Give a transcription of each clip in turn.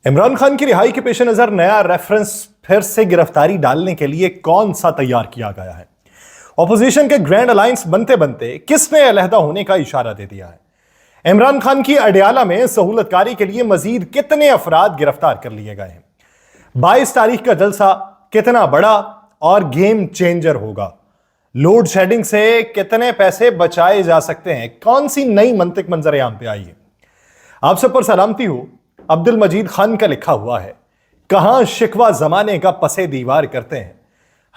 इमरान खान की रिहाई के पेश नजर नया रेफरेंस फिर से गिरफ्तारी डालने के लिए कौन सा तैयार किया गया है। ऑपोजिशन के ग्रैंड अलायंस बनते बनते किसने अलहदा होने का इशारा दे दिया है। इमरान खान की अडयाला में सहूलतकारी के लिए मजीद कितने अफराद गिरफ्तार कर लिए गए हैं। 22 तारीख का जलसा कितना बड़ा और गेम चेंजर होगा। लोड शेडिंग से कितने पैसे बचाए जा सकते हैं। कौन सी नई मंतिक मंजर आम पे आई है। आप सब पर सलामती हो। अब्दुल मजीद खान का लिखा हुआ है, कहां शिकवा जमाने का पसे दीवार करते हैं,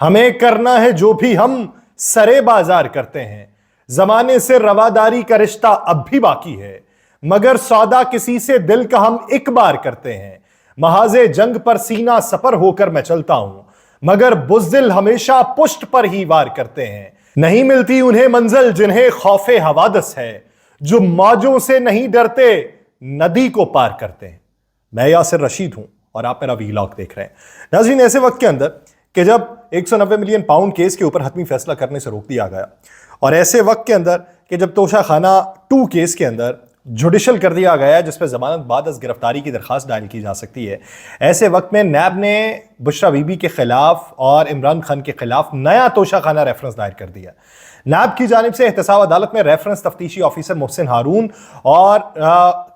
हमें करना है जो भी हम सरे बाजार करते हैं। जमाने से रवादारी का रिश्ता अब भी बाकी है, मगर सौदा किसी से दिल का हम एक बार करते हैं। महाजे जंग पर सीना सपर होकर मैं चलता हूं, मगर बुज़दिल हमेशा पुष्ट पर ही वार करते हैं। नहीं मिलती उन्हें मंजिल जिन्हें खौफे हवादस है, जो मौजों से नहीं डरते नदी को पार करते हैं। मैं यासिर रशीद हूं और आप मेरा वीलॉग देख रहे हैं। नाज़रीन, ऐसे वक्त के अंदर कि जब 190 मिलियन पाउंड केस के ऊपर हतमी फैसला करने से रोक दिया गया, और ऐसे वक्त के अंदर कि जब तोशाखाना 2 केस के अंदर जुडिशल कर दिया गया है जिस पर जमानत बाद अज गिरफ्तारी की दरखास्त दायर की जा सकती है, ऐसे वक्त में नैब ने बुशरा बीबी के खिलाफ और इमरान खान के खिलाफ नया तोशाखाना रेफरेंस दायर कर दिया। नैब की जानिब से एहतसाब अदालत में रेफरेंस तफ्तीशी ऑफिसर मोहसिन हारून और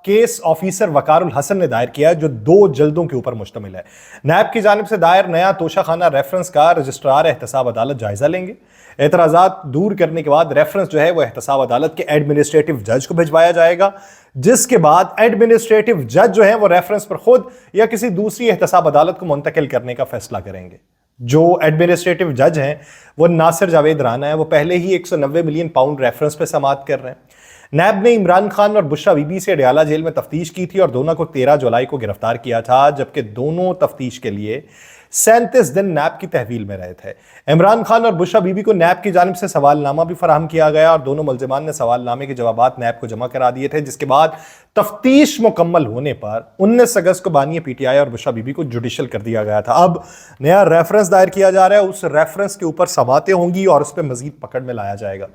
केस ऑफिसर वकारुल हसन ने दायर किया, जो 2 जल्दों के ऊपर मुश्तमिल है। नैब की जानिब से दायर नया तोशाखाना रेफरेंस का रजिस्ट्रार एहतसाब अदालत जायजा लेंगे। एतराज़ात दूर करने के बाद रेफरेंस जो है वो एहतसाब अदालत के एडमिनिस्ट्रेटिव जज को भिजवाया जाएगा, जिसके बाद एडमिनिस्ट्रेटिव जज जो है वो रेफरेंस पर खुद या किसी दूसरी एहतसाब अदालत को मुंतकिल करने का फैसला करेंगे। जो एडमिनिस्ट्रेटिव जज हैं वो नासिर जावेद राना है, वो पहले ही 190 मिलियन पाउंड रेफरेंस पे समाअत कर रहे हैं। नैब ने इमरान खान और बुशरा बीबी से अडयाला जेल में तफ्तीश की थी और दोनों को 13 जुलाई को गिरफ्तार किया था, जबकि दोनों तफ्तीश के लिए 37 दिन नैब की तहवील में रहे थे। इमरान खान और बुशरा बीबी को नैब की जानिब से सवालनामा भी फराहम किया गया और दोनों मुल्जिमान ने सवालनामे के जवाबात नैब को जमा करा दिए थे, जिसके बाद तफ्तीश मुकम्मल होने पर 19 अगस्त को बानी PTI और बुशरा बीबी को जुडिशल कर दिया गया था। अब नया रेफरेंस दायर किया जा रहा है, उस रेफरेंस के ऊपर समातें होंगी और उस पर मजीद पकड़ में लाया जाएगा।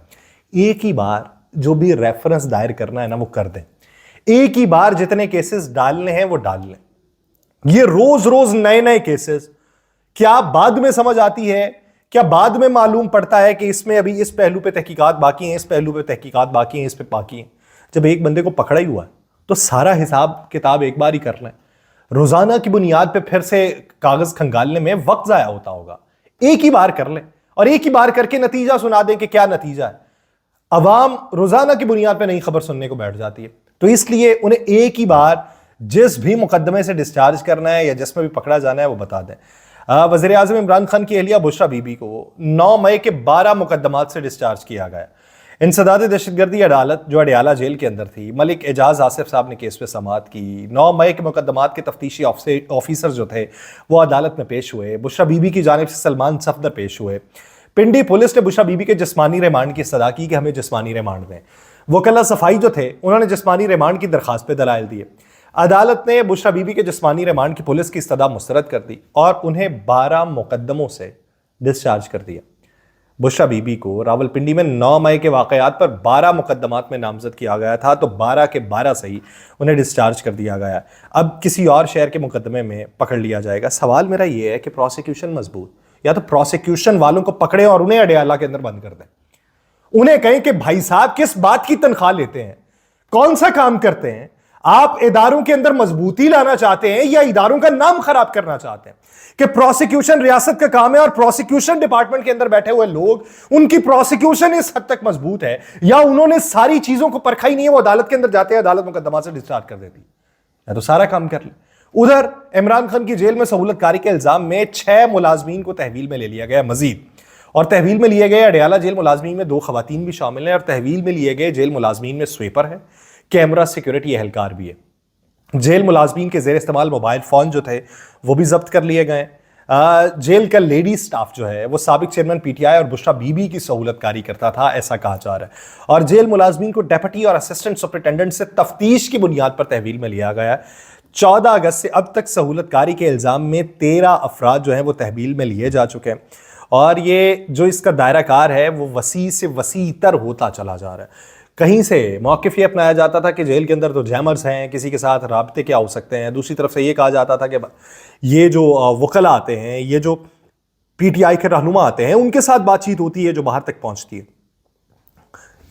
एक ही बार जो भी रेफरेंस दायर करना है ना वो कर दें, एक ही बार जितने केसेस डालने हैं वो डाल लें। ये रोज रोज नए नए केसेस क्या बाद में समझ आती है, क्या बाद में मालूम पड़ता है कि इसमें अभी इस पहलू पे तहकीकात बाकी हैं, इस पहलू पे तहकीकात बाकी हैं, इस पे बाकी हैं। जब एक बंदे को पकड़ा ही हुआ है तो सारा हिसाब किताब एक बार ही कर लें। रोजाना की बुनियाद पे फिर से कागज खंगालने में वक्त जाया होता होगा। एक ही बार कर लें और एक ही बार करके नतीजा सुना दें कि क्या नतीजा है। अवाम रोजाना की बुनियाद पे नई खबर सुनने को बैठ जाती है, तो इसलिए उन्हें एक ही बार जिस भी मुकदमे से डिस्चार्ज करना है या जिसमें भी पकड़ा जाना है वो बता दें। वज़ीर आज़म इमरान खान की अहलिया बुशरा बीबी को 9 मई के 12 मुकदमात से डिस्चार्ज किया गया। इंसदाद दहशतगर्दी अदालत जो अडयाला जेल के अंदर थी, मलिक एजाज आसिफ साहब ने केस पे समाअत की। 9 मई के मुकदमात के तफ्तीशी ऑफिसर जो थे वो अदालत में पेश हुए। बुशरा बीबी की जानिब से सलमान सफदर पेश हुए। पिंडी पुलिस ने बुशरा बीबी के जिस्मानी रिमांड की सदा की कि हमें जिस्मानी रिमांड दें। वकला सफाई जो थे उन्होंने जिस्मानी रिमांड की दरखास्त पे दलाइल दिए। अदालत ने बुशरा बीबी के जिस्मानी रिमांड की पुलिस की इस्तदा मुस्तरद कर दी और उन्हें 12 मुकदमों से डिस्चार्ज कर दिया। बुशरा बीबी को रावलपिंडी में 9 मई के वाकयात पर 12 मुकदमात में नामजद किया गया था, तो 12 के 12 से ही उन्हें डिस्चार्ज कर दिया गया। अब किसी और शहर के मुकदमे में पकड़ लिया जाएगा। सवाल मेरा यह है कि प्रोसिक्यूशन मजबूत, या तो प्रोसिक्यूशन वालों को पकड़े और उन्हें अडयाला के अंदर बंद कर दें। उन्हें कहें कि भाई साहब किस बात की तनख्वाह लेते हैं, कौन सा काम करते हैं, आप इदारों के अंदर मजबूती लाना चाहते हैं या इदारों का नाम खराब करना चाहते हैं? कि प्रोसिक्यूशन रियासत का काम है और प्रोसिक्यूशन डिपार्टमेंट के अंदर बैठे हुए लोग, उनकी प्रोसिक्यूशन इस हद तक मजबूत है या उन्होंने सारी चीजों को परखा ही नहीं है, वो अदालत के अंदर जाते हैं, अदालत मुकदमा से डिस्चार्ज कर देती है, या तो सारा काम कर ले। उधर इमरान खान की जेल में सहूलतकारी के इल्जाम में 6 मुलाजमीन को तहवील में ले लिया गया मजीद, और तहवील में लिए गए अडयाला जेल मुलाजमीन में 2 खवातीन भी शामिल हैं और तहवील में लिए गए जेल मुलाजमीन में स्वीपर है, कैमरा सिक्योरिटी एहलकार भी है। जेल मुलाजमीन के जेर इस्तेमाल मोबाइल फोन जो थे वो भी जब्त कर लिए गए। जेल का लेडी स्टाफ जो है वो साबिक चेयरमैन PTI और बुशरा बीबी की सहूलतकारी करता था, ऐसा कहा जा रहा है। और जेल मुलाजमीन को डेप्यूटी और असिस्टेंट सुपरिटेंडेंट से तफ्तीश की बुनियाद पर तहवील में लिया गया। 14 अगस्त से अब तक सहूलतकारी के इल्जाम में 13 अफराद जो हैं वो तहवील में लिए जा चुके हैं और ये जो इसका दायरा कार है वो वसी से वसी तर होता चला जा रहा है। कहीं से मौक़िफ़ ये अपनाया जाता था कि जेल के अंदर तो जैमर्स हैं, किसी के साथ राब्ते क्या हो सकते हैं। दूसरी तरफ से ये कहा जाता था कि ये जो वकला आते हैं, ये जो पीटीआई के रहनुमा आते हैं, उनके साथ बातचीत होती है जो बाहर तक पहुंचती है।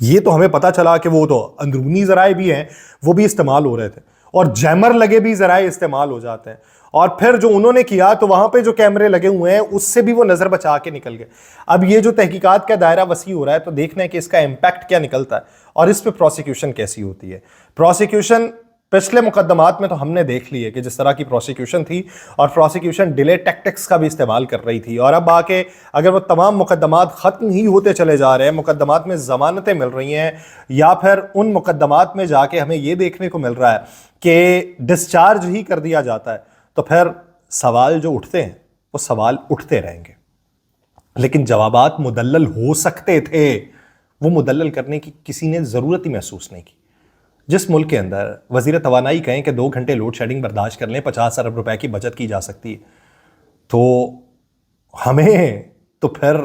ये तो हमें पता चला कि वो तो अंदरूनी ज़राए भी हैं, वो भी इस्तेमाल हो रहे थे, और जैमर लगे भी ज़राए इस्तेमाल हो जाते हैं। और फिर जो उन्होंने किया तो वहां पे जो कैमरे लगे हुए हैं उससे भी वो नज़र बचा के निकल गए। अब ये जो तहकीकात का दायरा वसी हो रहा है, तो देखना है कि इसका इम्पैक्ट क्या निकलता है और इस पर प्रोसिक्यूशन कैसी होती है। प्रोसिक्यूशन पिछले मुकदमात में तो हमने देख ली है कि जिस तरह की प्रोसिक्यूशन थी, और प्रोसिक्यूशन डिले टैक्टिक्स का भी इस्तेमाल कर रही थी। और अब आके अगर वो तमाम मुकदमात ख़त्म ही होते चले जा रहे हैं, मुकदमात में ज़मानतें मिल रही हैं, या फिर उन मुकदमात में जाके हमें ये देखने को मिल रहा है कि डिस्चार्ज ही कर दिया जाता है, तो फिर सवाल जो उठते हैं वो सवाल उठते रहेंगे। लेकिन जवाबात मुदल्लल हो सकते थे, वो मुदल्लल करने की किसी ने ज़रूरत ही महसूस नहीं की। जिस मुल्क के अंदर वज़ीर तवानाई कहें कि 2 घंटे लोड शेडिंग बर्दाश्त कर लें, 50 अरब रुपए की बचत की जा सकती है, तो हमें तो फिर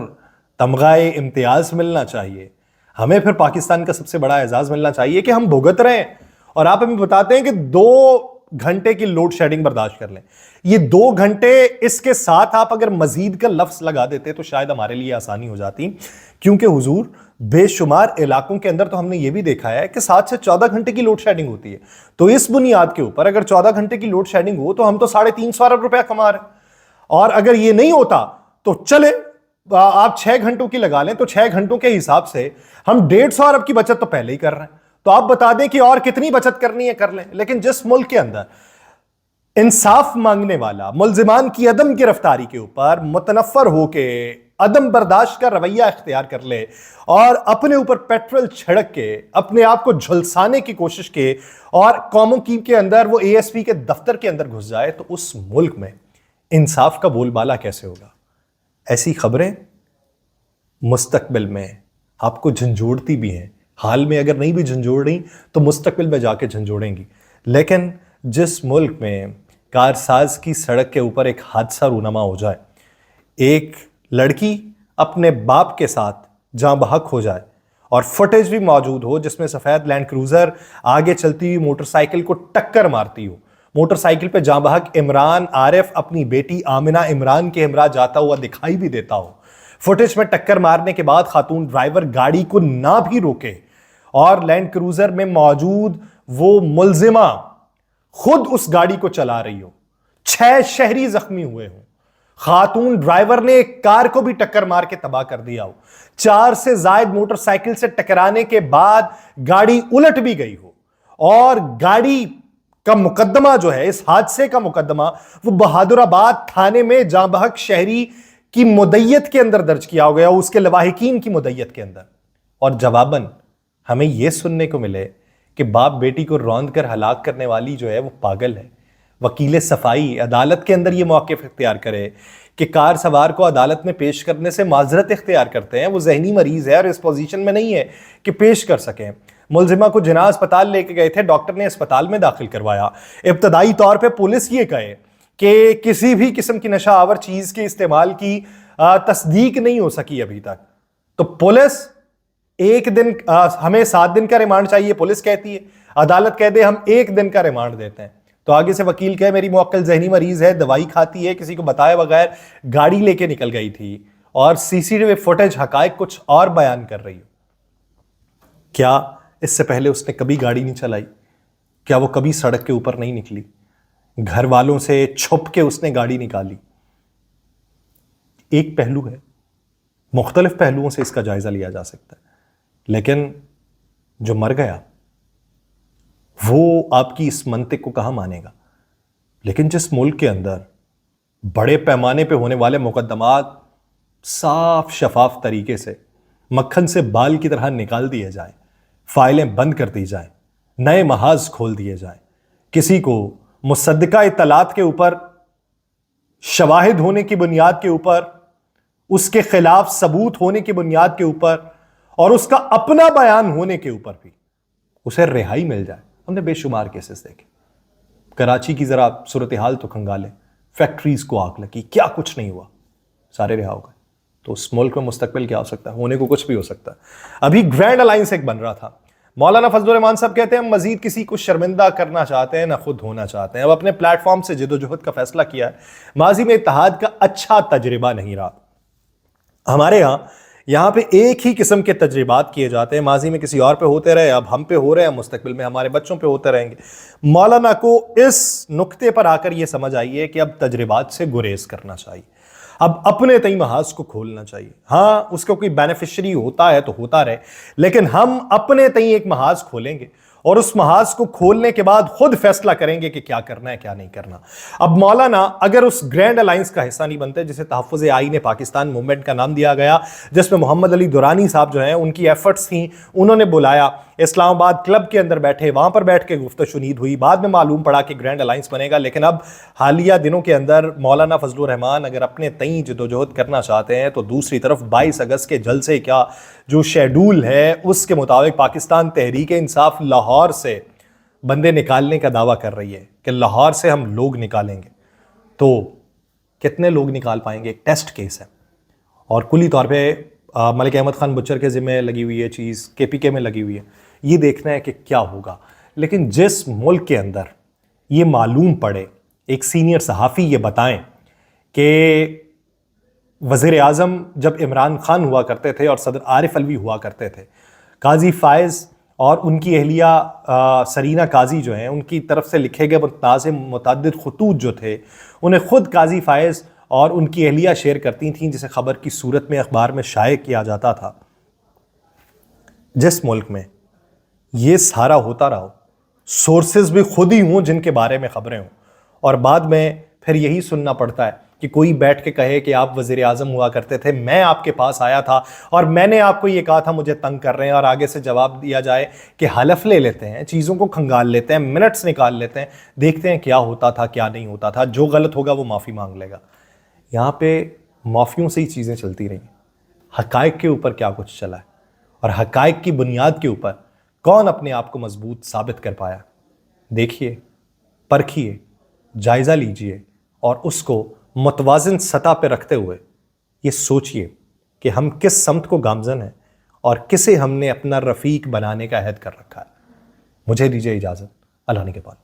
तमगाए इम्तियाज़ मिलना चाहिए। हमें फिर पाकिस्तान का सबसे बड़ा एजाज़ मिलना चाहिए कि हम भुगत रहे हैं और आप हमें बताते हैं कि 2 घंटे की लोड शेडिंग बर्दाश्त कर लें। ये 2 घंटे, इसके साथ आप अगर मजीद का लफ्ज लगा देते तो शायद हमारे लिए आसानी हो जाती, क्योंकि हुजूर बेशुमार इलाकों के अंदर तो हमने ये भी देखा है कि 7 से 14 घंटे की लोड शेडिंग होती है। तो इस बुनियाद के ऊपर अगर 14 घंटे की लोड शेडिंग हो तो हम तो 350 अरब रुपया कमा रहे हैं। और अगर ये नहीं होता तो चले आप 6 घंटों की लगा लें, तो 6 घंटों के हिसाब से हम 150 अरब की बचत तो पहले ही कर रहे हैं। तो आप बता दें कि और कितनी बचत करनी है कर लें। लेकिन जिस मुल्क के अंदर इंसाफ मांगने वाला मुल्जिमान की अदम गिरफ्तारी के ऊपर मुतनफ़र होके अदम बर्दाश्त का रवैया इख्तियार कर ले और अपने ऊपर पेट्रोल छिड़क के अपने आप को झुलसाने की कोशिश के और कौमों की के अंदर वो एएसपी के दफ्तर के अंदर घुस जाए, तो उस मुल्क में इंसाफ का बोलबाला कैसे होगा? ऐसी खबरें मुस्तकबिल में आपको झंझोड़ती भी हैं। हाल में अगर नहीं भी झंझोड़ रही तो मुस्तकबिल में जाके झंझोड़ेंगी। लेकिन जिस मुल्क में कारसाज की सड़क के ऊपर एक हादसा रूनमा हो जाए, एक लड़की अपने बाप के साथ जहां बहक हो जाए और फुटेज भी मौजूद हो जिसमें सफ़ेद लैंड क्रूज़र आगे चलती हुई मोटरसाइकिल को टक्कर मारती हो, मोटरसाइकिल पे जहां बहक इमरान आरिफ अपनी बेटी आमिना इमरान के हमरा जाता हुआ दिखाई भी देता हो, फुटेज में टक्कर मारने के बाद खातून ड्राइवर गाड़ी को ना भी रोके और लैंड क्रूज़र में मौजूद वो मुल्जिमा खुद उस गाड़ी को चला रही हो, 6 शहरी जख्मी हुए हो, खातून ड्राइवर ने एक कार को भी टक्कर मार के तबाह कर दिया हो, 4 से ज्यादा मोटरसाइकिल से टकराने के बाद गाड़ी उलट भी गई हो, और गाड़ी का मुकदमा जो है, इस हादसे का मुकदमा, वो बहादुराबाद थाने में जहां बहक शहरी की मुद्दत के अंदर दर्ज किया गया, उसके लवाहिकीन की मुद्दत के अंदर। और जवाबन हमें यह सुनने को मिले कि बाप बेटी को रौंद कर हलाक करने वाली जो है वो पागल है। वकील सफाई अदालत के अंदर ये मौक़िफ़ इख्तियार करे कि कार सवार को अदालत में पेश करने से माजरत इख्तियार करते हैं, वो जहनी मरीज है और इस पोजीशन में नहीं है कि पेश कर सकें। मुलजिमा को जिना अस्पताल लेके गए थे, डॉक्टर ने अस्पताल में दाखिल करवाया। इब्तदाई तौर पर पुलिस ये कहे कि किसी भी किस्म की नशा आवर चीज़ के इस्तेमाल की तस्दीक नहीं हो सकी अभी तक, तो पुलिस एक दिन हमें 7 दिन का रिमांड चाहिए, पुलिस कहती है, अदालत कह दे हम 1 दिन का रिमांड देते हैं। तो आगे से वकील कहे मेरी मुवक्किल जहनी मरीज है, दवाई खाती है, किसी को बताए बगैर गाड़ी लेके निकल गई थी, और सीसीटीवी फुटेज हकायक कुछ और बयान कर रही हो। क्या इससे पहले उसने कभी गाड़ी नहीं चलाई? क्या वो कभी सड़क के ऊपर नहीं निकली? घर वालों से छुप के उसने गाड़ी निकाली? एक पहलू है, मुख्तलिफ पहलुओं से इसका जायजा लिया जा सकता है, लेकिन जो मर गया वो आपकी इस मंतिक को कहां मानेगा? लेकिन जिस मुल्क के अंदर बड़े पैमाने पे होने वाले मुकदमात साफ शफाफ तरीके से मक्खन से बाल की तरह निकाल दिए जाए, फाइलें बंद कर दी जाए, नए महाज खोल दिए जाए, किसी को मुसद्दिका इत्तलात के ऊपर शवाहिद होने की बुनियाद के ऊपर, उसके खिलाफ सबूत होने की बुनियाद के ऊपर और उसका अपना बयान होने के ऊपर भी उसे रिहाई मिल जाए। हमने बेशुमार केसेस देखे। कराची की जरा सूरत हाल तो खंगाले, फैक्ट्रीज को आग लगी, क्या कुछ नहीं हुआ, सारे रिहा हो गए। तो उस मुल्क में मुस्तकबिल क्या हो सकता है? होने को कुछ भी हो सकता है। अभी ग्रैंड अलायंस एक बन रहा था, मौलाना फजलुर रहमान साहब कहते हैं हम मजीद किसी को शर्मिंदा करना चाहते हैं ना खुद होना चाहते हैं। अब अपने प्लेटफॉर्म से जिदोजहद का फैसला किया है। माजी में इत्तेहाद का अच्छा तजर्बा नहीं रहा। हमारे यहाँ पे एक ही किस्म के तजर्बात किए जाते हैं। माजी में किसी और पे होते रहे, अब हम पे हो रहे हैं, मुस्तकबिल में हमारे बच्चों पे होते रहेंगे। मौलाना को इस नुक्ते पर आकर यह समझ आई है कि अब तजर्बात से गुरेज करना चाहिए, अब अपने तई महाज को खोलना चाहिए। हाँ, उसका कोई बेनिफिशियरी होता है तो होता रहे, लेकिन हम अपने तई एक महाज खोलेंगे और उस महाज को खोलने के बाद खुद फैसला करेंगे कि क्या करना है क्या नहीं करना। अब मौलाना अगर उस ग्रैंड अलायंस का हिस्सा नहीं बनते, जिसे तहफ़्फ़ुज़ आईन पाकिस्तान मूवमेंट का नाम दिया गया, जिसमें मोहम्मद अली दुरानी साहब जो हैं उनकी एफर्ट्स थी, उन्होंने बुलाया, इस्लामाबाद क्लब के अंदर बैठे, वहां पर बैठ के गुफ्तशुनीद हुई, बाद में मालूम पड़ा कि ग्रैंड अलायंस बनेगा। लेकिन अब हालिया दिनों के अंदर मौलाना फजलुर रहमान अगर अपने तई जदोजहद करना चाहते हैं तो दूसरी तरफ 22 अगस्त के जलसे का जो शेड्यूल है उसके मुताबिक पाकिस्तान तहरीक इंसाफ लाहौर से बंदे निकालने का दावा कर रही है कि लाहौर से हम लोग निकालेंगे। तो कितने लोग निकाल पाएंगे, एक टेस्ट केस है। और कुली तौर पे मलिक अहमद खान बुच्चर के ज़िम्मे लगी हुई है चीज़, KPK में लगी हुई है, ये देखना है कि क्या होगा। लेकिन जिस मुल्क के अंदर ये मालूम पड़े, एक सीनियर सहाफ़ी ये बताएं कि वज़ीर आज़म जब इमरान खान हुआ करते थे और सदर आरिफ अलवी हुआ करते थे, काजी फ़ायज़ और उनकी अहलिया सरीना काजी जो हैं, उनकी तरफ से लिखे गए मुतनाज़िम मुतअद्दिद ख़ुतूत जो थे, उन्हें ख़ुद काजी फ़ायज़ और उनकी अहलिया शेयर करती थीं, जिसे ख़बर की सूरत में अखबार में शाये किया जाता था। जिस मुल्क में ये सारा होता रहा, सोर्सेज भी खुद ही हों जिनके बारे में ख़बरें हों, और बाद में फिर यही सुनना पड़ता है कि कोई बैठ के कहे कि आप वज़ीर आज़म हुआ करते थे, मैं आपके पास आया था और मैंने आपको ये कहा था मुझे तंग कर रहे हैं, और आगे से जवाब दिया जाए कि हलफ ले लेते हैं, चीज़ों को खंगाल लेते हैं, मिनट्स निकाल लेते हैं, देखते हैं क्या होता था क्या नहीं होता था, जो गलत होगा वो माफ़ी मांग लेगा। यहाँ पे माफ़ियों से ही चीज़ें चलती रही। हक़ाइक़ के ऊपर क्या कुछ चला है और हक़ाइक़ की बुनियाद के ऊपर कौन अपने आप को मजबूत साबित कर पाया, देखिए, परखिए, जायज़ा लीजिए और उसको मुतवाज़िन सतह पर रखते हुए ये सोचिए कि हम किस समत को गामज़न हैं और किसे हमने अपना रफ़ीक बनाने का अहद कर रखा है। मुझे दीजिए इजाज़त। अल्लाह ने के पास।